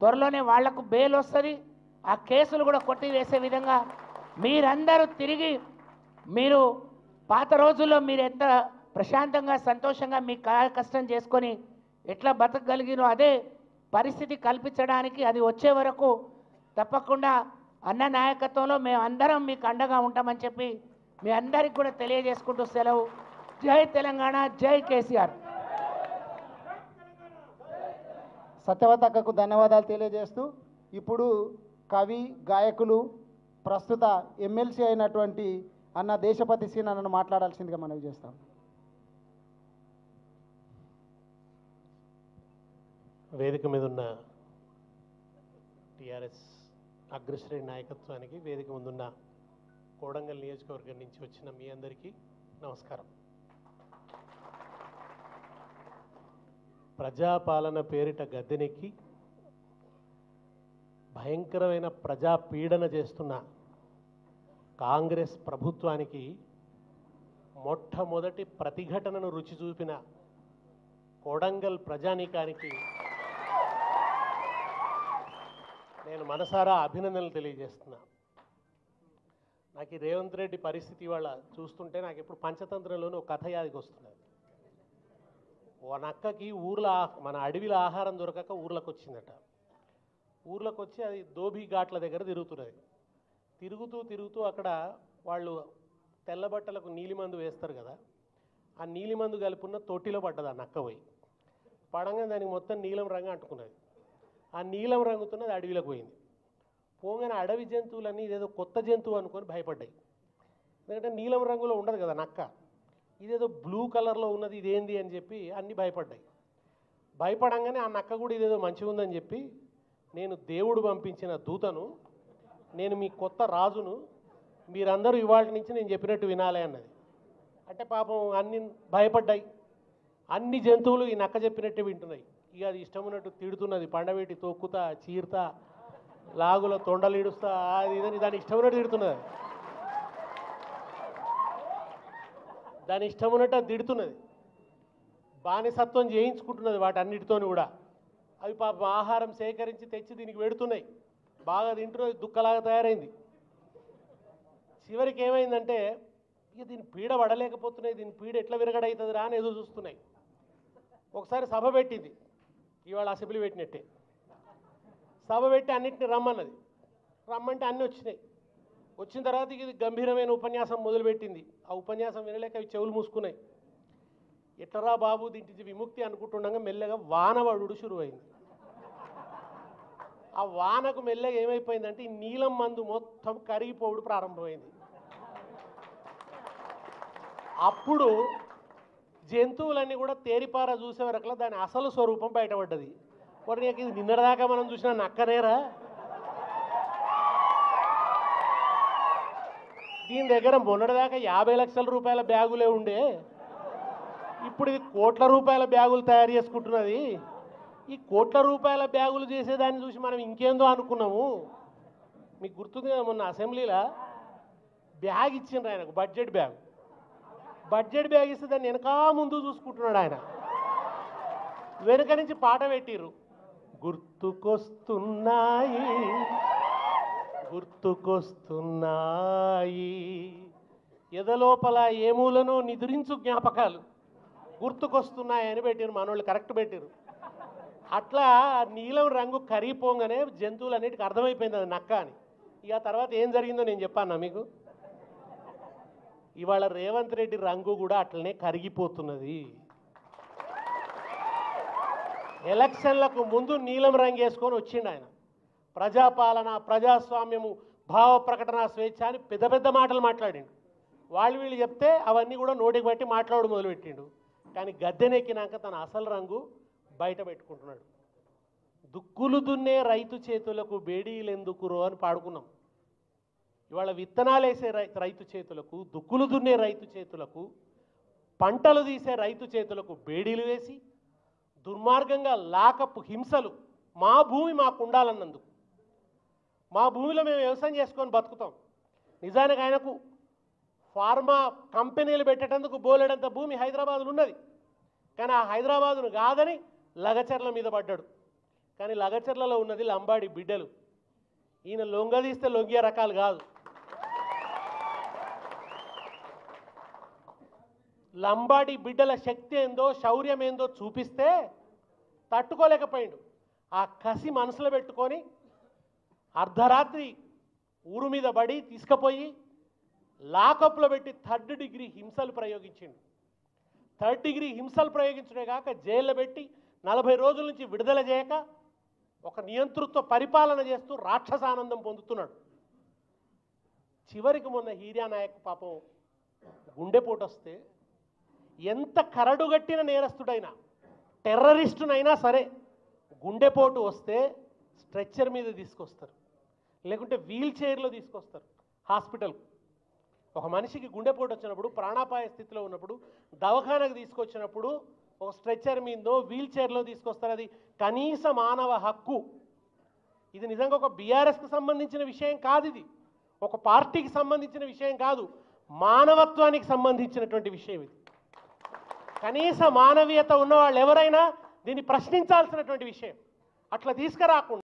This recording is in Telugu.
త్వరలోనే వాళ్లకు బెయిల్ వస్తుంది, ఆ కేసులు కూడా కొట్టివేసే విధంగా మీరందరూ తిరిగి మీరు పాత రోజుల్లో మీరు ఎంత ప్రశాంతంగా సంతోషంగా మీ కష్టం చేసుకొని ఎట్లా బతకగలిగినో అదే పరిస్థితి కల్పించడానికి అది వచ్చే వరకు తప్పకుండా అన్న నాయకత్వంలో మేము అందరం మీకు అండగా ఉంటామని చెప్పి మీ అందరికి కూడా తెలియజేసుకుంటూ సెలవు. జై తెలంగాణ, జై కేసీఆర్. సత్యవతి అక్కకు ధన్యవాదాలు తెలియజేస్తూ ఇప్పుడు కవి, గాయకులు, ప్రస్తుత ఎమ్మెల్సీ అయినటువంటి అన్న దేశపతి సీన్ అన్నను మాట్లాడాల్సిందిగా మనవి చేస్తాం. వేదిక మీద ఉన్న టీఆర్ఎస్ అగ్రశ్రేణి నాయకత్వానికి, వేదిక ముందున్న కోడంగల్ నియోజకవర్గం నుంచి వచ్చిన మీ అందరికీ నమస్కారం. ప్రజాపాలన పేరిట గద్దెనెక్కి భయంకరమైన ప్రజా పీడన చేస్తున్న కాంగ్రెస్ ప్రభుత్వానికి మొట్టమొదటి ప్రతిఘటనను రుచి చూపిన కోడంగల్ ప్రజానీకానికి నేను మనసారా అభినందనలు తెలియజేస్తున్నా. నాకు ఈ రేవంత్ రెడ్డి పరిస్థితి ఇవాళ చూస్తుంటే నాకు ఇప్పుడు పంచతంత్రంలోని ఒక కథ యాదికి వస్తున్నది. ఓ నక్కకి ఊర్లో మన అడవిలో ఆహారం దొరకక ఊర్లోకి వచ్చిందట. ఊర్లోకి వచ్చి అది దోబీ ఘాట్ల దగ్గర తిరుగుతున్నది. తిరుగుతూ తిరుగుతూ అక్కడ వాళ్ళు తెల్ల బట్టలకు నీలిమందు వేస్తారు కదా, ఆ నీలిమందు కలుపున్న తొట్టిలో పడ్డది ఆ నక్క పోయి. పడంగా దానికి మొత్తం నీలం రంగు అంటుకున్నది. ఆ నీలం రంగుతున్నది అడవిలోకి పోయింది. పోగానే అడవి జంతువులన్నీ ఇదేదో కొత్త జంతువు అనుకొని భయపడ్డాయి. ఎందుకంటే నీలం రంగులో ఉండదు కదా నక్క, ఇదేదో బ్లూ కలర్లో ఉన్నది, ఇదేంది అని చెప్పి అన్నీ భయపడ్డాయి. భయపడంగానే ఆ నక్క కూడా ఇదేదో మంచిగా ఉందని చెప్పి, నేను దేవుడు పంపించిన దూతను, నేను మీ కొత్త రాజును, మీరందరూ ఇవాళ నుంచి నేను చెప్పినట్టు వినాలి అన్నది. అంటే పాపం అన్ని భయపడ్డాయి. అన్ని జంతువులు ఈ నక్క చెప్పినట్టే వింటున్నాయి. ఇక అది ఇష్టం ఉన్నట్టు తిడుతున్నది. పండబెట్టి తొక్కుతా, చీరుతా, లాగులో తొండలు ఇడుస్తా, అది ఇదని దాని ఇష్టం ఉన్నట్టు తిడుతున్నది. దాని ఇష్టం ఉన్నట్టు అది తిడుతున్నది. బానిసత్వం చేయించుకుంటున్నది వాటన్నిటితోని కూడా. అవి పాపం ఆహారం సేకరించి తెచ్చి దీనికి పెడుతున్నాయి. బాగా తింటున్నది, దుక్కలాగా తయారైంది. చివరికి ఏమైందంటే ఇక దీని పీడ పడలేకపోతున్నాయి, దీని పీడ ఎట్లా విరగడవుతుంది రా అని ఎదురు చూస్తున్నాయి. ఒకసారి సభ పెట్టింది, ఇవాళ అసెంబ్లీ పెట్టినట్టే. సభ పెట్టి అన్నింటిని రమ్మన్నది. రమ్మంటే అన్నీ వచ్చినాయి. వచ్చిన తర్వాత ఇది గంభీరమైన ఉపన్యాసం మొదలుపెట్టింది. ఆ ఉపన్యాసం వినలేక అవి చెవులు మూసుకున్నాయి. ఎట్లరా బాబు దీంటి విముక్తి అనుకుంటుండగా మెల్లగా వానవడుడు శురువైంది. ఆ వానకు మెల్లగా ఏమైపోయిందంటే ఈ నీలం మందు మొత్తం కరిగిపోవడం ప్రారంభమైంది. అప్పుడు జంతువులన్నీ కూడా తేరిపార చూసే వరకులా దాని అసలు స్వరూపం బయటపడ్డది. మరి ఇది నిన్నటిదాకా మనం చూసిన నక్కనేరా, దీని దగ్గర మొన్నటిదాకా 50 లక్షల రూపాయల బ్యాగులే ఉండే, ఇప్పుడు ఇది కోట్ల రూపాయల బ్యాగులు తయారు చేసుకుంటున్నది. ఈ కోట్ల రూపాయల బ్యాగులు చేసేదాన్ని చూసి మనం ఇంకేందో అనుకున్నాము. మీకు గుర్తుంది కదా, మొన్న అసెంబ్లీలో బ్యాగ్ ఇచ్చిండ్రు ఆయనకు, బడ్జెట్ బ్యాగ్. బడ్జెట్ బ్యాగ్ ఇస్తే దాన్ని వెనకా ముందు చూసుకుంటున్నాడు ఆయన. వెనుక నుంచి పాట పెట్టిర్రు, గుర్తుకొస్తున్నాయి గుర్తుకొస్తున్నాయి ఎదలోపల ఏమూలనో నిద్రించు జ్ఞాపకాలు గుర్తుకొస్తున్నాయని పెట్టిరు. మనోళ్ళు కరెక్ట్ పెట్టిరు. అట్లా నీలం రంగు కరిగిపోగానే జంతువులన్నిటికీ అర్థమైపోయింది అది నక్క అని. ఇక తర్వాత ఏం జరిగిందో నేను చెప్పాను మీకు. ఇవాళ రేవంత్ రెడ్డి రంగు కూడా అట్లనే కరిగిపోతున్నది. ఎలక్షన్లకు ముందు నీలం రంగు వేసుకొని వచ్చిండు ఆయన. ప్రజాపాలన, ప్రజాస్వామ్యము, భావ ప్రకటన స్వేచ్ఛ అని పెద్ద పెద్ద మాటలు మాట్లాడిండు. వీళ్ళు చెప్తే అవన్నీ కూడా నోటికి బట్టి మాట్లాడడం మొదలుపెట్టిండు. కానీ గద్దెనెక్కినాక తన అసలు రంగు బయట పెట్టుకుంటున్నాడు. దుక్కులు దున్నే రైతు చేతులకు బేడీలెందుకురో అని పాడుకున్నాం. ఇవాళ విత్తనాలు వేసే రైతు చేతులకు, దుక్కులు దున్నే రైతు చేతులకు, పంటలు తీసే రైతు చేతులకు బేడీలు వేసి దుర్మార్గంగా లాకపు హింసలు, మా భూమి మాకు ఉండాలన్నందుకు, మా భూమిలో మేము వ్యవసాయం చేసుకొని బతుకుతాం. నిజానికి ఆయనకు ఫార్మా కంపెనీలు పెట్టేటందుకు బోలెడంత భూమి హైదరాబాద్లో ఉన్నది. కానీ ఆ హైదరాబాదును కాదని లగచర్ల మీద పడ్డాడు. కానీ లగచర్లలో ఉన్నది లంబాడి బిడ్డలు. ఈయన లొంగదీస్తే లొంగే రకాలు కాదు. లంబాడి బిడ్డల శక్తి ఏందో శౌర్యం ఏందో చూపిస్తే తట్టుకోలేకపోయిండు. ఆ కసి మనసులో పెట్టుకొని అర్ధరాత్రి ఊరు మీద పడి తీసుకుపోయి లాకప్లో పెట్టి 3rd డిగ్రీ హింసలు ప్రయోగించిండు. 3rd డిగ్రీ హింసలు ప్రయోగించడే కాక జైల్లో పెట్టి 40 రోజుల నుంచి విడుదల చేయక ఒక నియంతృత్వ పరిపాలన చేస్తూ రాక్షసానందం పొందుతున్నాడు. చివరికి మొన్న హీరియా నాయక్ పాపం గుండెపోటు వస్తే ఎంత కరడుగట్టిన నేరస్తుడైనా టెర్రరిస్టునైనా సరే గుండెపోటు వస్తే స్ట్రెచ్చర్ మీద తీసుకొస్తారు, లేకుంటే వీల్ చైర్లో తీసుకొస్తారు హాస్పిటల్. ఒక మనిషికి గుండెపోటు వచ్చినప్పుడు ప్రాణాపాయ స్థితిలో ఉన్నప్పుడు దవాఖానకు తీసుకొచ్చినప్పుడు ఒక స్ట్రెచ్చర్ మీదో వీల్ చైర్లో తీసుకొస్తారు. అది కనీస మానవ హక్కు. ఇది నిజంగా ఒక బీఆర్ఎస్కి సంబంధించిన విషయం కాదు, ఇది ఒక పార్టీకి సంబంధించిన విషయం కాదు, మానవత్వానికి సంబంధించినటువంటి విషయం. ఇది కనీస మానవీయత ఉన్న వాళ్ళు ఎవరైనా దీన్ని ప్రశ్నించాల్సినటువంటి విషయం. అట్లా తీసుకురాకుండా